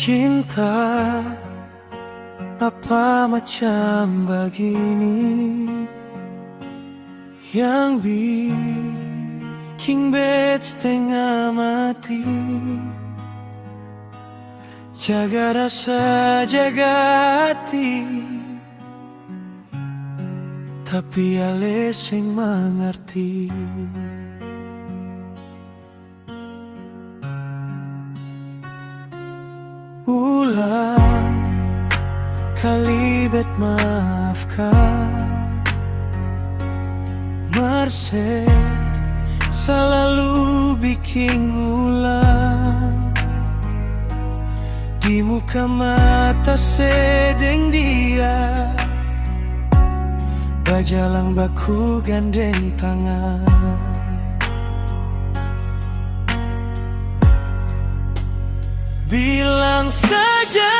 Cinta apa macam begini yang bikin bed setengah mati? Jaga rasa, jaga hati, tapi ale sing mengerti. Ulang kali bet maafkan, merse selalu bikin ulang. Di muka mata sedeng dia, bajalang baku gandeng tangan. Bilang saja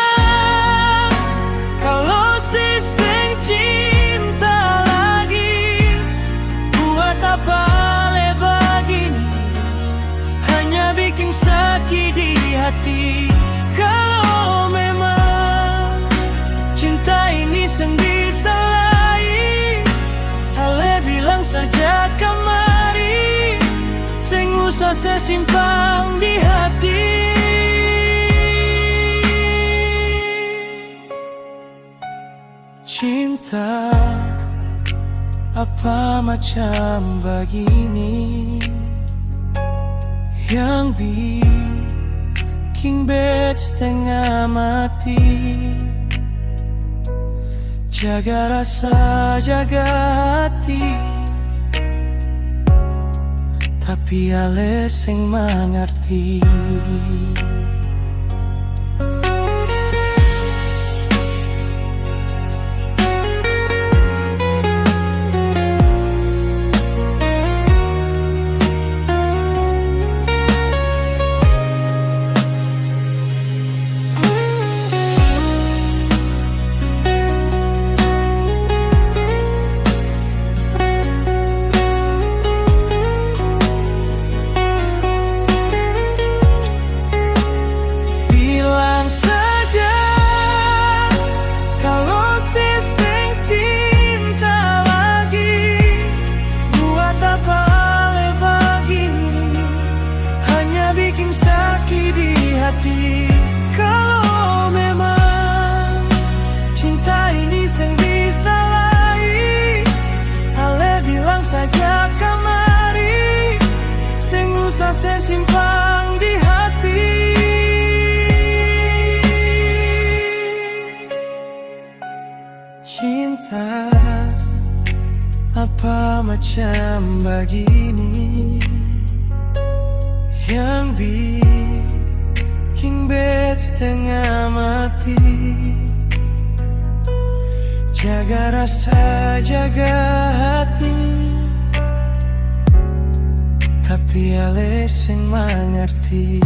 kalau si seng cinta lagi. Buat apa le begini, hanya bikin sakit di hati. Kalau memang cinta ini seng disalahi, ale bilang saja kemari, seng usah saya simpan di hati. Cinta apa macam begini yang bikin bed setengah mati? Jaga rasa, jaga hati, tapi ale sing mengerti. Kalau memang cinta ini seng disalahi, ale bilang saja kemari, seng usah saya simpan di hati. Cinta apa macam begini yang bikin bed setengah mati? Jaga rasa, jaga hati, tapi ale sing mengerti.